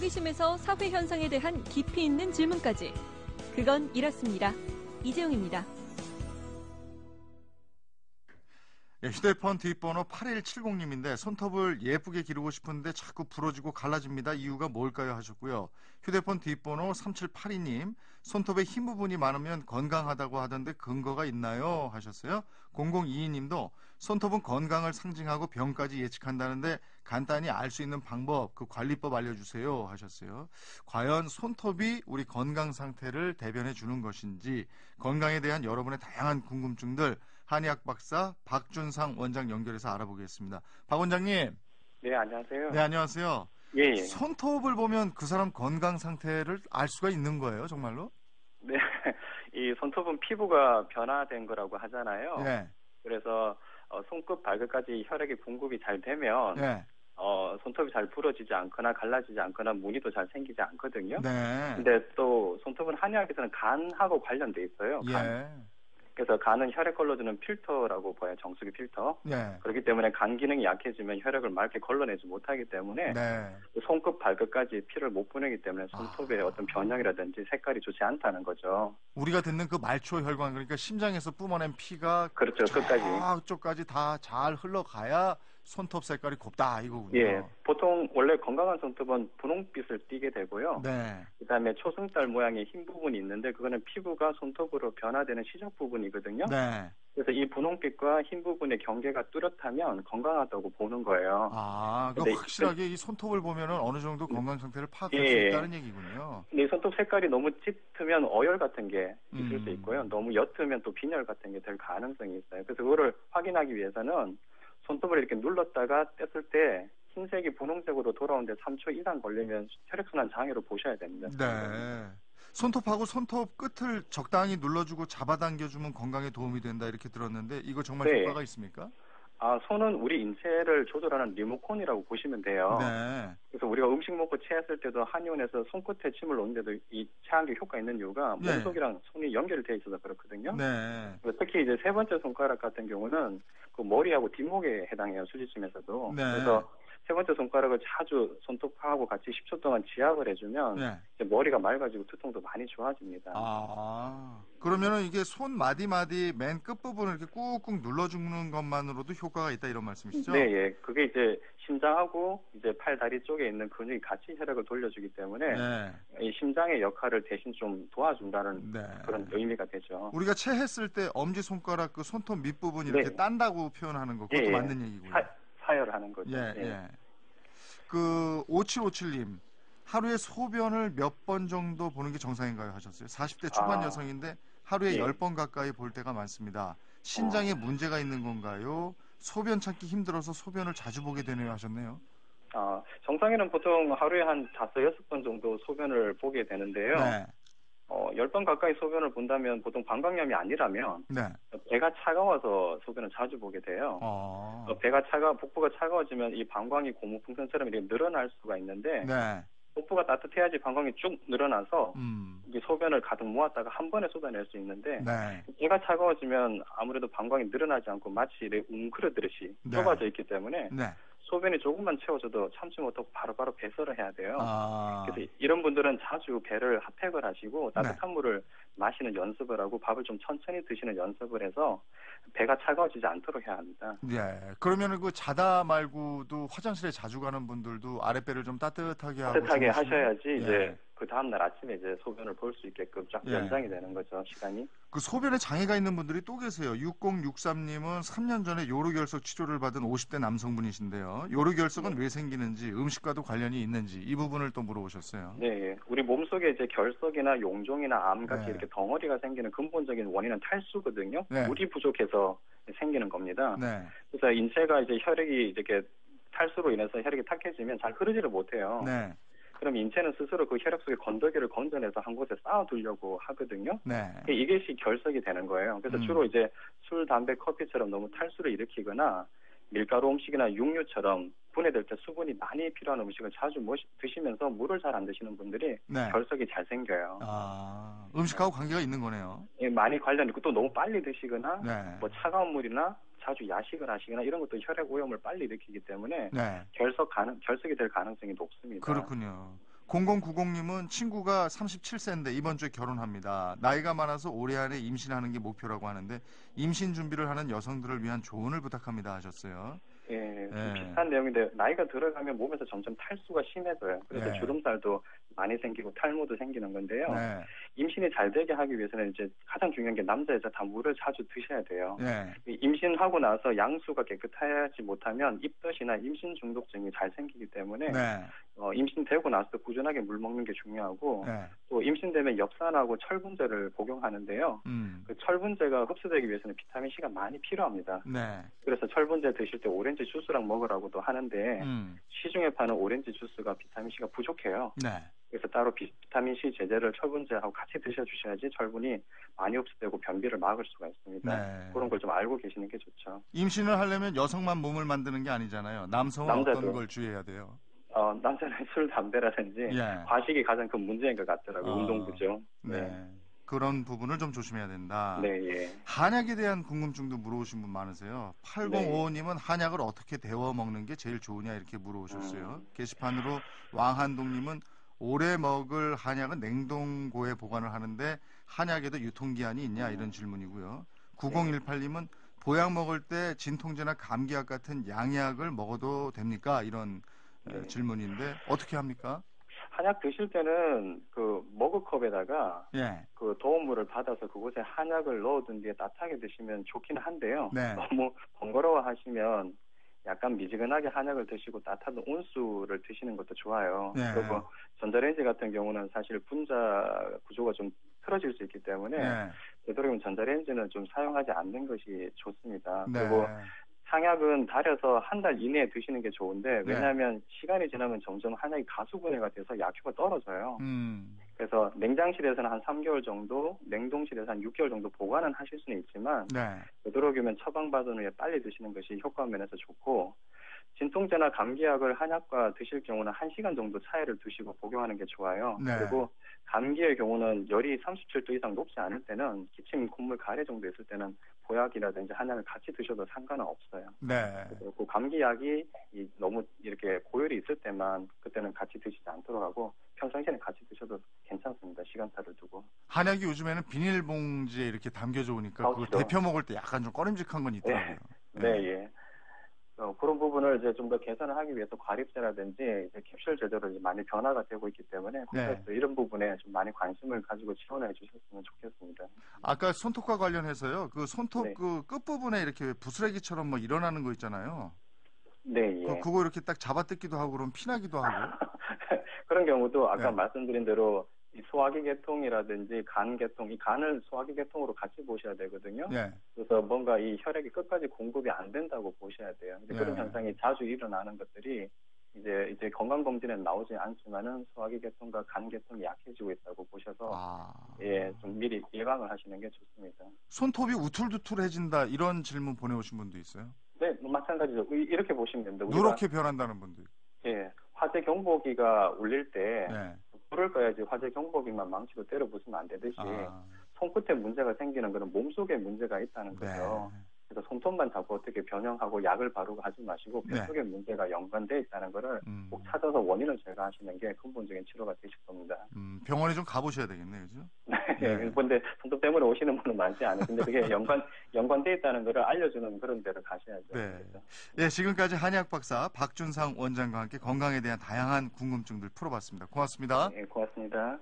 호기심에서 사회 현상에 대한 깊이 있는 질문까지. 그건 이렇습니다. 이재용입니다. 휴대폰 뒷번호 8170님인데 손톱을 예쁘게 기르고 싶은데 자꾸 부러지고 갈라집니다. 이유가 뭘까요? 하셨고요. 휴대폰 뒷번호 3782님, 손톱에 흰 부분이 많으면 건강하다고 하던데 근거가 있나요? 하셨어요. 0022님도 손톱은 건강을 상징하고 병까지 예측한다는데 간단히 알 수 있는 방법, 그 관리법 알려주세요. 하셨어요. 과연 손톱이 우리 건강 상태를 대변해 주는 것인지, 건강에 대한 여러분의 다양한 궁금증들 한의학 박사 박준상 원장 연결해서 알아보겠습니다. 박 원장님. 네, 안녕하세요. 네, 안녕하세요. 예. 손톱을 보면 그 사람 건강 상태를 알 수가 있는 거예요, 정말로? 네, 이 손톱은 피부가 변화된 거라고 하잖아요. 네. 그래서 손끝 발끝까지 혈액이 공급이 잘 되면 네. 손톱이 잘 부러지지 않거나 갈라지지 않거나 무늬도 잘 생기지 않거든요. 네. 근데 또 손톱은 한의학에서는 간하고 관련돼 있어요. 간. 예. 그래서 간은 혈액 걸러주는 필터라고 봐요. 정수기 필터. 네. 그렇기 때문에 간 기능이 약해지면 혈액을 맑게 걸러내지 못하기 때문에 네. 손끝 발끝까지 피를 못 보내기 때문에 손톱의 어떤 변형이라든지 색깔이 좋지 않다는 거죠. 우리가 듣는 그 말초 혈관, 그러니까 심장에서 뿜어낸 피가 그렇죠. 끝까지. 저쪽까지 다 잘 흘러가야 손톱 색깔이 곱다 이거군요. 예, 보통 원래 건강한 손톱은 분홍빛을 띠게 되고요. 네. 그다음에 초승달 모양의 흰 부분이 있는데 그거는 피부가 손톱으로 변화되는 시작 부분이거든요. 네. 그래서 이 분홍빛과 흰 부분의 경계가 뚜렷하면 건강하다고 보는 거예요. 그 확실하게 이 손톱을 보면은 어느 정도 건강 상태를 파악할 예. 수 있다는 얘기군요. 근데 이 손톱 색깔이 너무 짙으면 어열 같은 게 있을 수 있고요. 너무 옅으면 또 빈혈 같은 게 될 가능성이 있어요. 그래서 그거를 확인하기 위해서는 손톱을 이렇게 눌렀다가 뗐을 때 흰색이 분홍색으로 돌아오는데 3초 이상 걸리면 혈액순환 장애로 보셔야 됩니다. 네. 손톱하고 손톱 끝을 적당히 눌러주고 잡아당겨주면 건강에 도움이 된다 이렇게 들었는데 이거 정말 네. 효과가 있습니까? 손은 우리 인체를 조절하는 리모컨이라고 보시면 돼요. 네. 그래서 우리가 음식 먹고 체했을 때도 한의원에서 손끝에 침을 놓는데도 이 체한 게 효과 있는 이유가 네. 몸속이랑 손이 연결되어 있어서 그렇거든요. 네. 특히 이제 세 번째 손가락 같은 경우는 그 머리하고 뒷목에 해당해요. 수지침에서도. 네. 그래서 세 번째 손가락을 자주 손톱하고 같이 10초 동안 지압을 해주면 네. 이제 머리가 맑아지고 두통도 많이 좋아집니다. 그러면은 이게 손 마디마디 맨 끝부분을 이렇게 꾹꾹 눌러주는 것만으로도 효과가 있다 이런 말씀이시죠? 네, 예. 그게 이제 심장하고 이제 팔, 다리 쪽에 있는 근육이 같이 혈액을 돌려주기 때문에 네. 이 심장의 역할을 대신 좀 도와준다는 네. 그런 의미가 되죠. 우리가 체했을 때 엄지손가락 그 손톱 밑부분 이렇게 네. 딴다고 표현하는 거 그것도 맞는 얘기고요. 사열하는 거죠. 예. 그 5757님 하루에 소변을 몇 번 정도 보는 게 정상인가요 하셨어요. 40대 초반 여성인데 하루에 10번 가까이 볼 때가 많습니다. 신장에 문제가 있는 건가요? 소변 찾기 힘들어서 소변을 자주 보게 되네요 하셨네요. 정상인은 보통 하루에 한 5, 6번 정도 소변을 보게 되는데요. 네. 10번 가까이 소변을 본다면 보통 방광염이 아니라면 네. 배가 차가워서 소변을 자주 보게 돼요. 복부가 차가워지면 이 방광이 고무풍선처럼 이렇게 늘어날 수가 있는데 네. 복부가 따뜻해야지 방광이 쭉 늘어나서 이 소변을 가득 모았다가 한 번에 쏟아낼 수 있는데 네. 배가 차가워지면 아무래도 방광이 늘어나지 않고 마치 이렇게 웅크러들듯이 좁아져 있기 때문에 네. 소변이 조금만 채워져도 참지 못하고 바로바로 배설을 해야 돼요. 그래서 이런 분들은 자주 배를 핫팩을 하시고 따뜻한 물을 마시는 연습을 하고 밥을 좀 천천히 드시는 연습을 해서 배가 차가워지지 않도록 해야 합니다. 네. 그러면은 그 자다 말고도 화장실에 자주 가는 분들도 아랫배를 좀 따뜻하게 하셔야지 이제 그 다음날 아침에 이제 소변을 볼 수 있게끔 쫙 연장이 되는 거죠, 시간이. 그 소변에 장애가 있는 분들이 또 계세요. 6063님은 3년 전에 요로결석 치료를 받은 50대 남성분이신데요. 요로결석은 왜 생기는지, 음식과도 관련이 있는지 이 부분을 또 물어보셨어요. 네, 우리 몸속에 이제 결석이나 용종이나 암같이 이렇게 덩어리가 생기는 근본적인 원인은 탈수거든요. 물이 부족해서 생기는 겁니다. 네. 그래서 인체가 이제 혈액이 이렇게 탈수로 인해서 혈액이 탁해지면 잘 흐르지를 못해요. 네. 그럼 인체는 스스로 그 혈액 속의 건더기를 건져내서 한 곳에 쌓아두려고 하거든요. 네. 이것이 결석이 되는 거예요. 그래서 주로 이제 술, 담배, 커피처럼 너무 탈수를 일으키거나 밀가루 음식이나 육류처럼 분해될 때 수분이 많이 필요한 음식을 자주 드시면서 물을 잘 안 드시는 분들이 결석이 잘 생겨요. 음식하고 관계가 있는 거네요. 예, 많이 관련 있고 또 너무 빨리 드시거나 뭐 차가운 물이나 자주 야식을 하시거나 이런 것도 혈액 오염을 빨리 일으키기 때문에 결석이 될 가능성이 높습니다. 그렇군요. 0090님은 친구가 37세인데 이번 주에 결혼합니다. 나이가 많아서 올해 안에 임신하는 게 목표라고 하는데 임신 준비를 하는 여성들을 위한 조언을 부탁합니다 하셨어요. 예, 좀 예. 비슷한 내용인데 나이가 들어가면 몸에서 점점 탈수가 심해져요. 그래서 네. 주름살도 많이 생기고 탈모도 생기는 건데요. 네. 임신이 잘 되게 하기 위해서는 이제 가장 중요한 게 남자 여자 다 물을 자주 드셔야 돼요. 네. 임신하고 나서 양수가 깨끗하지 못하면 입덧이나 임신 중독증이 잘 생기기 때문에 네. 임신되고 나서 꾸준하게 물 먹는 게 중요하고 네. 또 임신되면 엽산하고 철분제를 복용하는데요. 그 철분제가 흡수되기 위해서는 비타민 C가 많이 필요합니다. 네. 그래서 철분제 드실 때 오렌지 주스랑 먹으라고도 하는데 시중에 파는 오렌지 주스가 비타민 C가 부족해요. 네. 그래서 따로 비타민 C 제제를 철분제하고 같이 드셔주셔야지 철분이 많이 흡수되고 변비를 막을 수가 있습니다. 네. 그런 걸 좀 알고 계시는 게 좋죠. 임신을 하려면 여성만 몸을 만드는 게 아니잖아요. 남성은 남자도. 어떤 걸 주의해야 돼요? 남자는 술, 담배라든지 예. 과식이 가장 큰 문제인 것 같더라고요. 운동부죠. 네. 그런 부분을 좀 조심해야 된다. 네, 예. 한약에 대한 궁금증도 물어오신 분 많으세요. 8055님은 한약을 어떻게 데워 먹는 게 제일 좋으냐 이렇게 물어오셨어요. 게시판으로 왕한동님은 오래 먹을 한약은 냉동고에 보관을 하는데 한약에도 유통기한이 있냐 이런 질문이고요. 9018님은 보약 먹을 때 진통제나 감기약 같은 양약을 먹어도 됩니까? 이런 질문인데 어떻게 합니까? 한약 드실 때는 그 머그컵에다가 예. 그 도움물을 받아서 그곳에 한약을 넣어둔 뒤에 따뜻하게 드시면 좋긴 한데요. 네. 너무 번거로워 하시면 약간 미지근하게 한약을 드시고 따뜻한 온수를 드시는 것도 좋아요. 네. 그리고 전자레인지 같은 경우는 사실 분자 구조가 좀 틀어질 수 있기 때문에 네. 되도록이면 전자레인지는 좀 사용하지 않는 것이 좋습니다. 네. 그리고 한약은 달여서 한 달 이내에 드시는 게 좋은데 네. 왜냐하면 시간이 지나면 점점 한약이 가수분해가 돼서 약효가 떨어져요. 음. 그래서 냉장실에서는 한 3개월 정도, 냉동실에서 한 6개월 정도 보관은 하실 수는 있지만 네. 되도록이면 처방받은 후에 빨리 드시는 것이 효과 면에서 좋고 진통제나 감기약을 한약과 드실 경우는 1시간 정도 차이를 두시고 복용하는 게 좋아요. 네. 그리고 감기의 경우는 열이 37도 이상 높지 않을 때는 기침, 콧물, 가래 정도 있을 때는 보약이라든지 한약을 같이 드셔도 상관은 없어요. 네. 그리고 감기약이 너무 이렇게 고열이 있을 때만 그때는 같이 드시지 않도록 하고 평상시에는 같이 드셔도 괜찮습니다. 시간차를 두고. 한약이 요즘에는 비닐봉지에 이렇게 담겨져 오니까 그거 그렇죠. 데펴 먹을 때 약간 좀 꺼림직한 건 있더라고요. 네, 예. 그런 부분을 이제 좀 더 개선을 하기 위해서 과립제라든지 이제 캡슐 제도로 이제 많이 변화가 되고 있기 때문에 국가에서 이런 부분에 좀 많이 관심을 가지고 지원해 주셨으면 좋겠습니다. 아까 손톱과 관련해서요. 그 손톱 네. 그 끝부분에 이렇게 부스레기처럼 뭐 일어나는 거 있잖아요. 네, 예. 그거 이렇게 딱 잡아뜯기도 하고 그럼 피나기도 하고. 그런 경우도 아까 네. 말씀드린 대로 이 소화기 계통이라든지 간 계통, 이 간을 소화기 계통으로 같이 보셔야 되거든요. 네. 그래서 뭔가 이 혈액이 끝까지 공급이 안 된다고 보셔야 돼요. 이제 그런 네. 현상이 자주 일어나는 것들이 이제 건강검진에는 나오지 않지만은 소화기 계통과 간 계통이 약해지고 있다고 보셔서 좀 미리 예방을 하시는 게 좋습니다. 손톱이 우툴두툴해진다 이런 질문 보내오신 분도 있어요. 네, 마찬가지죠. 이렇게 보시면 됩니다. 누렇게 변한다는 분도 있고. 예, 화재 경보기가 울릴 때 네. 불을 꺼야지 화재 경보기만 망치로 때려 부수면 안 되듯이 손끝에 문제가 생기는 그런 몸속에 문제가 있다는 거죠. 네. 그래서 손톱만 자꾸 어떻게 변형하고 약을 바르고 하지 마시고 뱃속에 문제가 연관돼 있다는 거를 꼭 찾아서 원인을 제거하시는 게 근본적인 치료가 되실 겁니다. 병원에 좀 가보셔야 되겠네요, 그죠? 네. 근데 손톱 때문에 오시는 분은 많지 않아요. 근데 그게 연관돼 있다는 거를 알려주는 그런 데를 가셔야죠. 네. 네, 지금까지 한의학 박사 박준상 원장과 함께 건강에 대한 다양한 궁금증들 풀어봤습니다. 고맙습니다. 네, 고맙습니다.